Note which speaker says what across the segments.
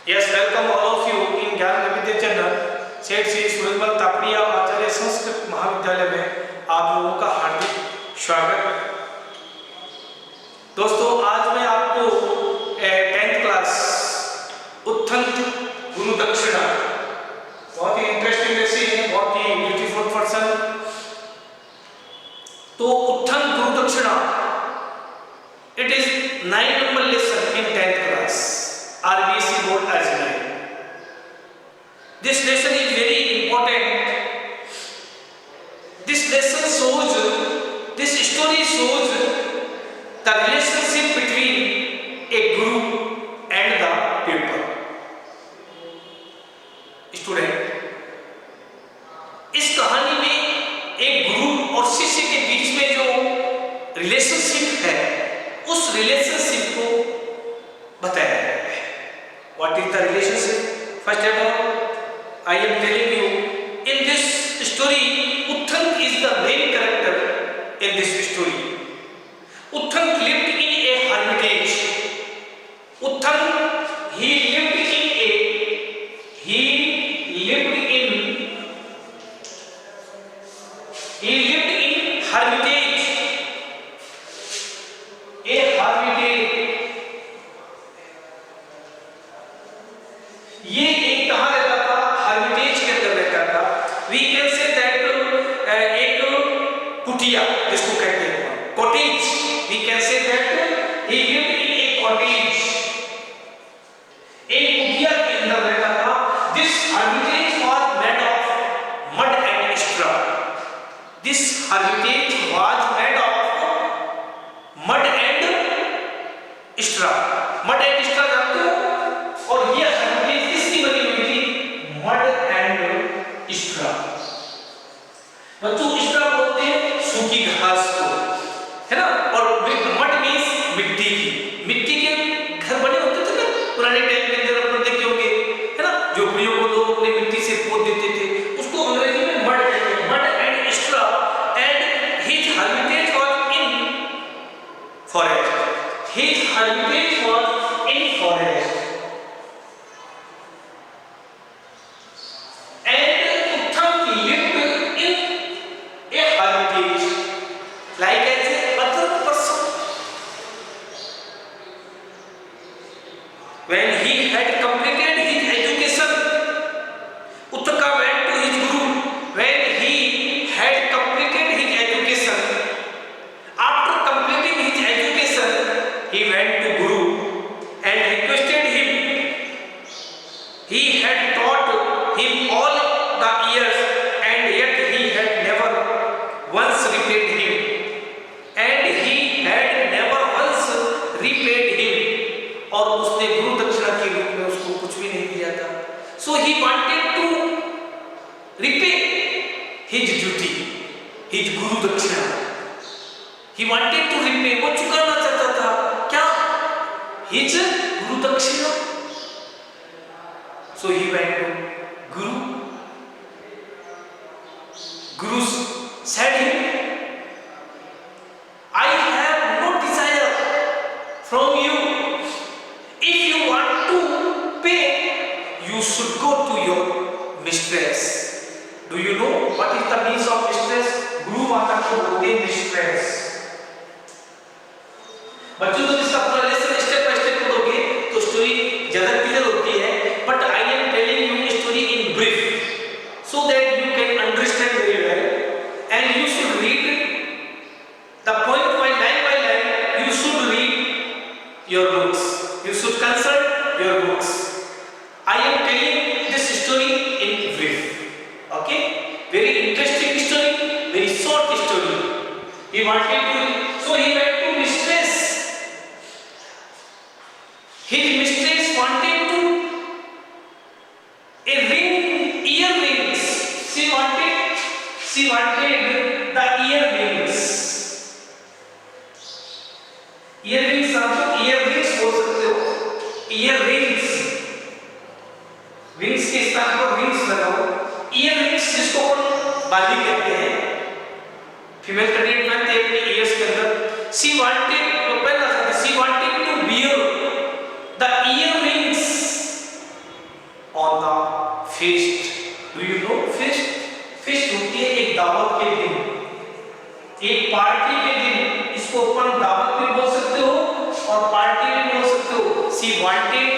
Speaker 1: Yes, welcome all of you in ज्ञान वैविध्य channel सेठ श्री सुरेंद्र तापड़िया आचार्य संस्कृत महाविद्यालय में आप लोगों का हार्दिक स्वागत। दोस्तों, आज मैं आपको 10th क्लास उत्थंत गुरु दक्षिणा, बहुत ही इंटरेस्टिंग लेसन है, बहुत ही ब्यूटीफुल पर्सन। तो उत्थंत गुरु दक्षिणा, it is 9 number lesson in 10th class RBC board as well. This lesson is very important. This lesson shows, this story shows the relationship between a guru and the pupil. Student, इस कहानी में एक गुरु और शिष्य के बीच में जो relationship है, उस रिलेशनशिप को बताया गया है। What is the relationship? First of all, I am telling you, in this story, Utthant is the main character in this story. Utthant lived in a hermitage. Utthant, he lived in hermitage. A hermitage. ये एक कहाँ रहता था? Hermitage के अंदर रहता था। We can say that एक कुटिया जिसको कहते हैं cottage, we can say that he lived in a cottage. एक कुटिया के अंदर रहता था। This hermitage was made of mud and straw. This hermitage was made of mud and straw. Mud and straw जानते हो? और ये बच्चों स्ट्रा बोलते हैं सूखी घास को, है ना। और मड मींस मिट्टी की, मिट्टी के घर बने होते थे ना पुराने टाइम के अंदर, अपन देखे होंगे, है ना। झोपड़ियों को लोग अपने मिट्टी से पोत देते थे, उसको अंग्रेजी में मड कहते हैं, mud and straw. And his Hermitage was in forest, his Hermitage was in forest. When he had completed his education, Uttaka went to his guru. When he had completed his education, after completing his education, he went to guru and requested him. He had taught him all the years, and yet he had never once repaid him, and he had never once repaid him. और उसने गुरु दक्षिणा के रूप में उसको कुछ भी नहीं दिया था। So he wanted to repay his duty, his गुरु दक्षिणा। He wanted to repay, वो चुकाना चाहता था क्या? His गुरु दक्षिणा। So he went to Guru. Guru said him, I have no desire from you. If you want to pay, you should go to your mistress. Do you know what is the meaning of mistress? Guru माता को बोलते हैं mistress. बच्चों तो इसका पूरा lesson step by step पढ़ोगे तो स्टोरी ज्यादा क्लियर होती है, but I am telling you a story in brief so that you can understand very well, and you should read the point by line. You should read your books. You should consult your books. I am telling this story in brief. Okay? Very interesting story, very short story. He wanted to, so he went to mistress. His mistress wanted to a ring, earrings. She wanted the earrings. Earrings आपको earrings बोल सकते हो, earrings, wings के स्थान पर wings लगाओ। earrings जिसको अपन बाली कहते हैं, फीमेल कैंडिडेट पहनते हैं अपने ears के अंदर। she wanted to wear the earrings एक दावत के दिन, एक पार्टी के दिन, इसको अपन दावत भी बोल सकते हो और पार्टी भी बोल सकते हो। सी वांटेड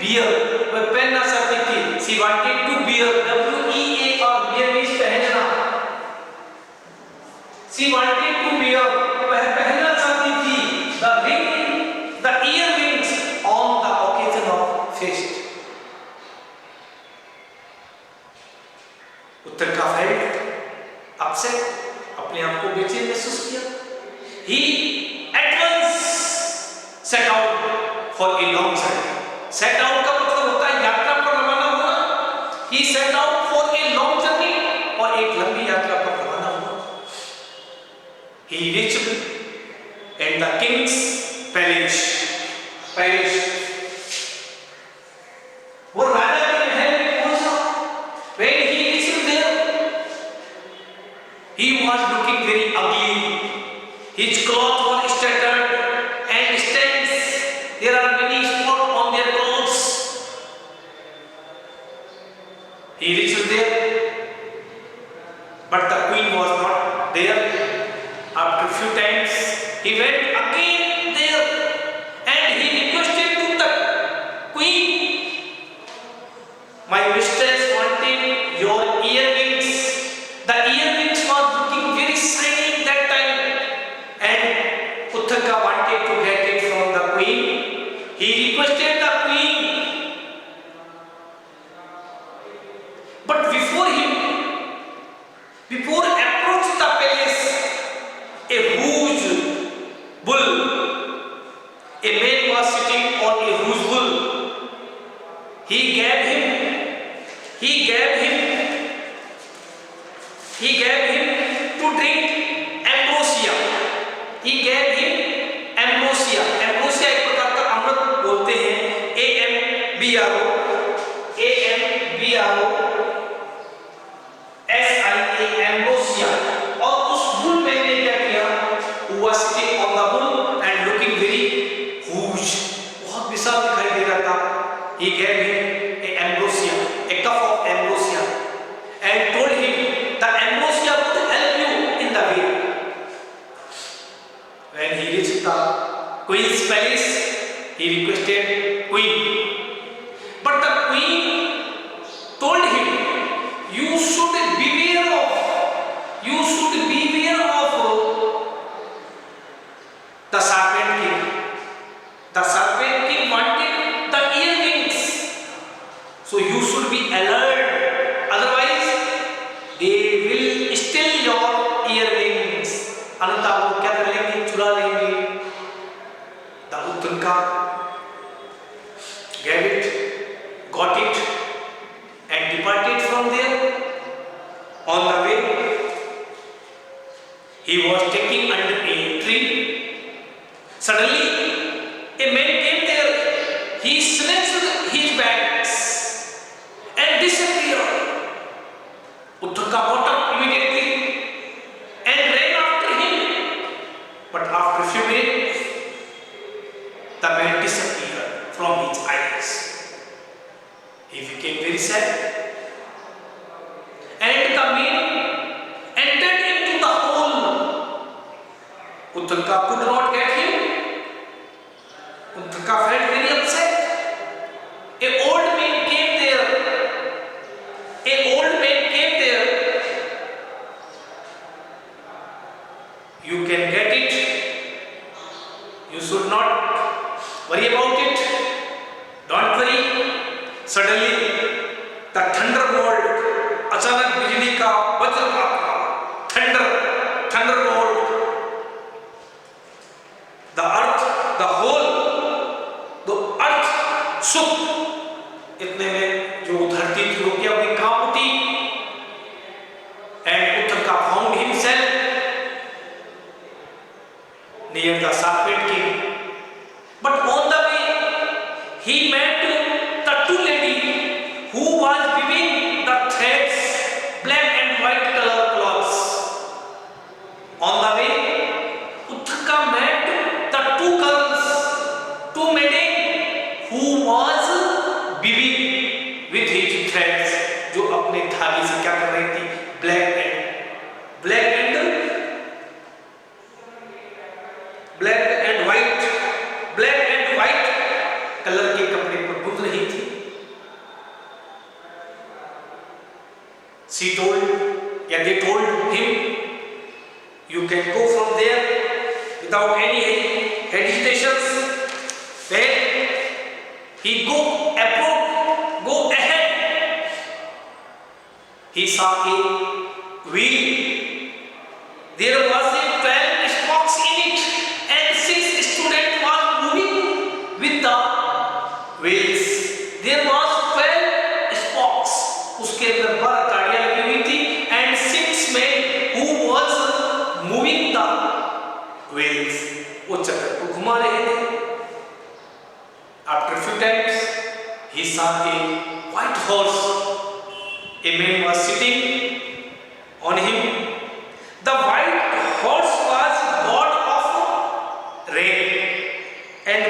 Speaker 1: बियर, वह पहनना चाहती थी। सी वांटेड टू बियर, W-E-A और बियर मींस पहनना। सी वांटेड टू बियर, वह पहनना चाहती थी the ring, the earrings on the occasion of fest. उत्तर का फेल्ट अपसेट, अपने आप को बेचैन महसूस किया। He at once set out for a long journey. Set out का मतलब होता है यात्रा पर रवाना होना। He set out for a long journey, और एक लंबी यात्रा पर रवाना हुआ। He reached in the king's palace. वो राजा के महल में पहुंचा। When he reached there, he was looking very ugly. His clothes were tattered and stains. There are many spots on their clothes. He reached there, but the queen was not there. After a few times, he went again there and he requested to the queen, "My mistress wanted your earrings." The earrings was looking very shiny that time, and Uttaka wanted to get it from the queen. He requested the queen, but before approach the palace, a huge bull, a man was sitting on a huge bull. He gave him to drink ambrosia. He gave him ambrosia. Ambrosia एक प्रकार का अमृत बोलते हैं। AMBROSIA, ambrosia। और उस bull man ने क्या किया? Who was sitting on the bull and looking very huge, बहुत विशाल दिखाई दे रहा था। He gave him a ambrosia, a cup of ambrosia, and told him the ambrosia would help you in the way. When he reached the queen's palace, he requested queen, but the queen told him, you should beware of the serpent king. The serpent king wanted the earrings, so you should be alert, otherwise they will steal your earrings. अन्यथा वो क्या कर लेंगे? चुरा लेंगे। The Uttaka got it and departed from there. On the way, he was taking under a tree. Suddenly, a man came there. He snatched his bags and disappeared. Uttaka got up immediately and ran after him. But after a few minutes, the man disappeared from his eyes. He became very sad. And the man entered into the hole. Uttaka could not get him. Uttaka felt very upset. An old man came there. You can get it. You should not worry about it. Don't worry. Suddenly, the thunderbolt, अचानक बिजली का वज्रपात, thunderbolt, the earth shook. इतने में जो धरती थी वो क्या हुई? कांप उठी। And Uttaka found himself near the serpent king. But on the way, he met the two ladies who was weaving the threads, black and white color cloths. On the way, Uttaka met the two girls, two maidens who was weaving with his threads, जो अपने धागे से क्या कर रही थी? Black and told him, you can go from there without any hesitations. Then he go abroad, go ahead. He saw a wheel. There was a 12 spokes in it, and 6 students were moving with the wheels. There was 12 spokes. उसके अंदर 12 गाड़ियां लगी हुई थी, and 6 men who was moving the wheels. वो चक्कर को घुमा रहे थे. After a few times, he saw a white horse. A man was sitting on him. The white horse was god of rain, and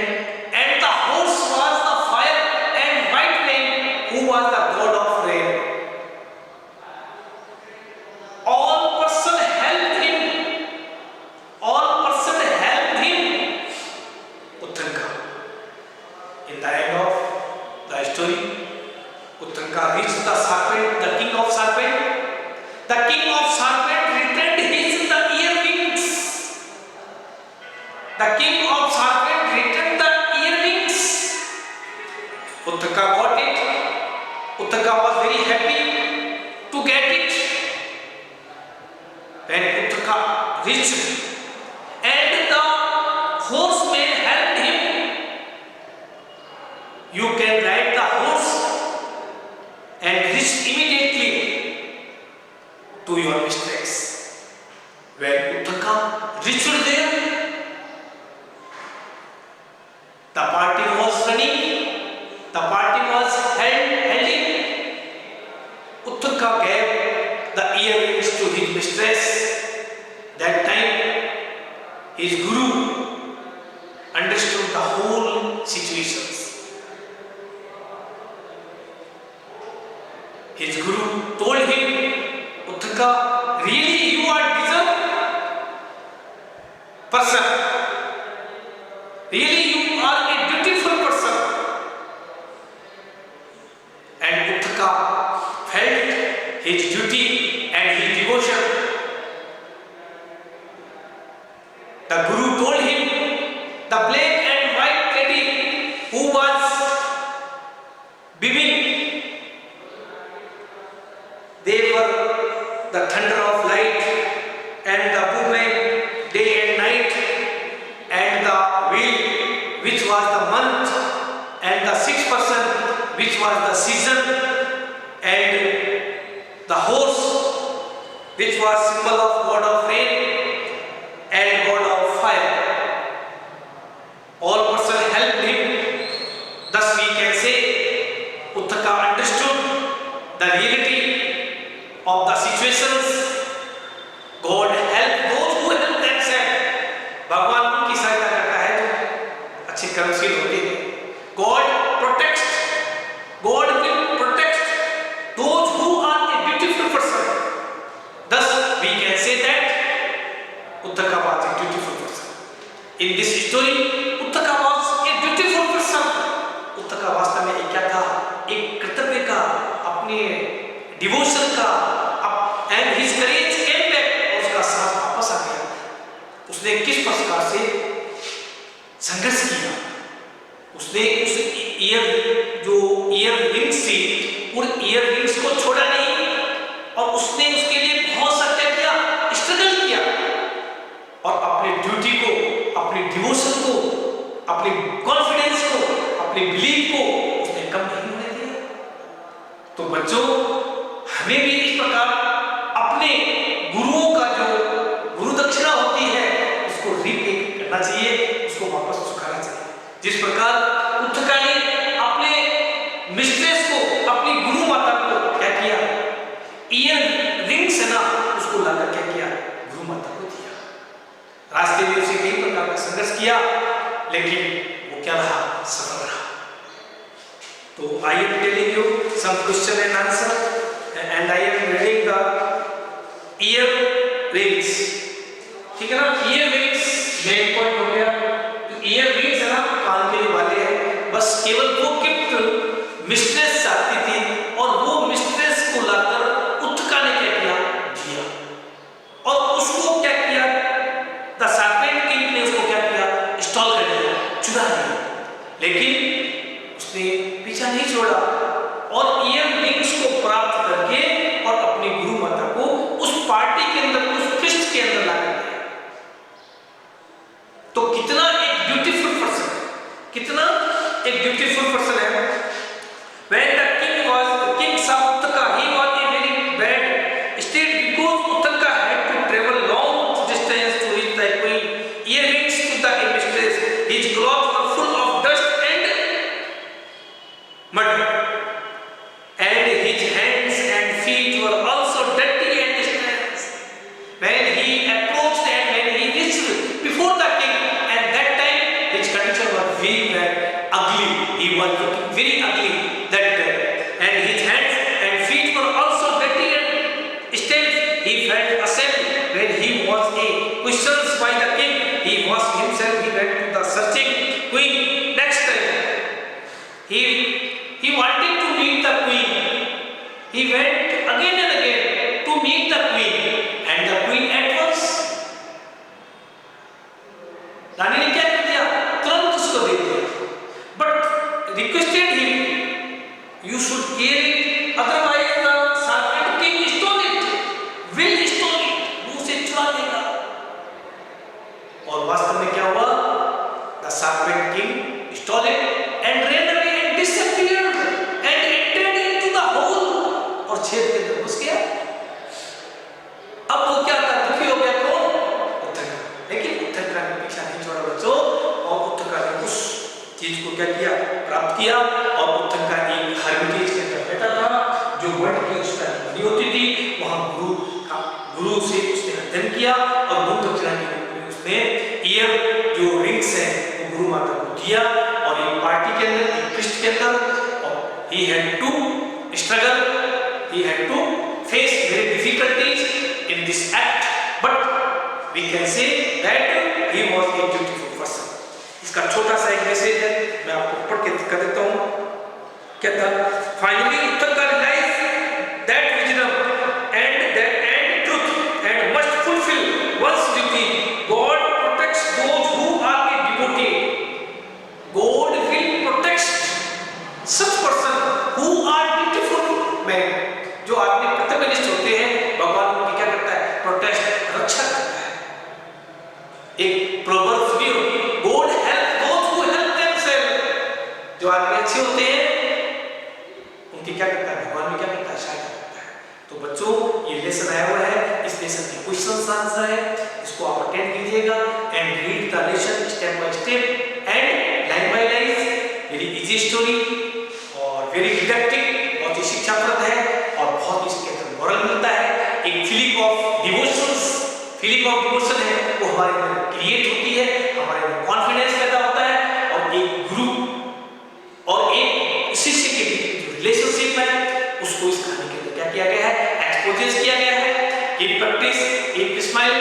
Speaker 1: the horse was the fire, and white man who was the god of rain. All person helped him. All person helped him. Uttanka. In the end of the story, Uttanka reached the serpent, the king of serpent. The king of serpent returned his the earrings. The king of serpent returned the earrings. Uttanka got it. Uttanka was very happy to get it. When Uttanka reached, and the horseman helped him. You can ride the horse and reach immediately to your mistress. When Uttanka reached there, the party was running, the party was holding. Uttanka gave the earrings to his mistress. That time, his guru understood the whole situations. His guru told him, Uttanka, really you are deserved person. Really you are a beautiful person. And Uttanka felt his duty and his devotion. The guru told him, the black and white lady who was beaming, they were the thunder of light, and the movement day and night, and the wheel which was the month, and the 6% which was the season, and the horse which was symbol of god of rain and god of fire. All person helped him. Thus we can say Uttanka understood the reality of the situations. God help those who help themselves. भगवान उनकी सहायता करता है जो अच्छे कर्मशील होते हैं. God protects. God will protect those who are a beautiful person. Thus we can say that Uttanka was a beautiful person. In this story, Uttanka was a beautiful person. Uttanka वास्तव में क्या था? एक कर्तव्य का, अपने डिवोशन का, and his courage came back, और उसका साथ वापस आ गया. उसने किस प्रकार से संघर्ष किया? उसने उस ईयर रिंग्स थी, उन ईयर रिंग्स को छोड़ा नहीं, और उसने उसके लिए बहुत सा क्या किया, स्ट्रगल किया, और अपने ड्यूटी को, अपने डिवोशन को, अपने कॉन्फिडेंस को, अपने बिलीफ को उसने कम नहीं होने दिया. तो बच्चों, हमें भी इस प्रकार अपने गुरुओं का जो गुरु दक्षिणा होती है उसको रीपे करना चाहिए, उसको वापस चुकाना चाहिए. जिस प्रकार उत्तका ने अपने मिस्ट्रेस को, अपनी गुरु माता को क्या किया, ईयर रिंग्स है ना, उसको लाकर क्या किया, गुरु माता को दिया. रास्ते में उसे कई प्रकार का संघर्ष किया, लेकिन वो क्या रहा, सफल रहा. तो I am telling you some question and answer, and I am reading the ear rings. ठीक है ना, ear rings मेन पॉइंट हो गया. ईयर रिंग्स है ना, कान के लिए वाले हैं. बस केवल वो गिफ्ट मिस्ट्रेस चाहती थी, और वो मिस्ट्रेस को लाकर उत्तका ने क्या किया, दिया. he was looking very ugly that day, and his hands and feet were also dirty and stained. He felt ashamed when he was questioned by the king. He was himself, he went to the searching queen. Next time, he wanted to meet the queen. He went again and again to meet the queen, and the queen at once, रानी ने क्या कर दिया? तुरंत उसको दे दिया. But requested him, you should kill it, otherwise the serpent king stole it, will stole it, वो उसे चुरा लेगा. और वास्तव में क्या हुआ? The serpent king stole it and ran away and disappeared and entered into the hole, और छेद के अंदर घुस गया. अब वो क्या था? दुखी हो गया. कौन? उत्तरका. लेकिन उत्तरका ने पीछा नहीं छोड़ा बच्चों, और उत्तरका ने उस चीज को क्या किया? प्राप्त किया. और उत्तरका एक हर्मिटेज के अंदर बैठा था, जो वर्ड की उसका बनी होती थी. वहां गुरु से उसने अध्ययन किया, और गुरु दक्षिणा के रूप में उसने ईयर जो रिंग्स है वो गुरु माता को दिया. और एक पार्टी के अंदर, एक फीस्ट के अंदर, और he had to struggle, he had to face very difficulties in this act, but we can say that he was a beautiful person. इसका छोटा सा एक मैसेज है, मैं आपको पढ़ के दिखा देता हूँ. क्या था? Finally, Uttarka realized that wisdom and truth and must fulfill one's duty. God protects those who are devoted. God will protect such person who are dutiful men. जो आदमी कर्तव्यनिष्ठ होते हैं, भगवान उनकी क्या करता है? प्रोटेक्ट, रक्षा करता है. एक प्रोवर्ब्स भी होती है, God help those who help themselves. जो आदमी अच्छे होते हैं, उनकी क्या करता है? भगवान भी क्या करता है? सहायता करता है. तो बच्चों, ये लेसन आया हुआ है, इस लेसन की क्वेश्चन आंसर है, इसको आप अटेंड कीजिएगा and read the lesson step by step and line by line. Very easy story और वेरी डिडक्टिव, बहुत ही शिक्षाप्रद है, और बहुत इसके अंदर मॉरल मिलता है. एक फीलिंग ऑफ डिवोशन है, वो हमारे अंदर क्रिएट होती है, हमारे अंदर कॉन्फिडेंस पैदा होता है. और एक गुरु और एक शिष्य के बीच जो रिलेशनशिप है, उसको इस कहानी के अंदर क्या किया गया है? एक्सपोज किया गया है. Keep practice, keep smile.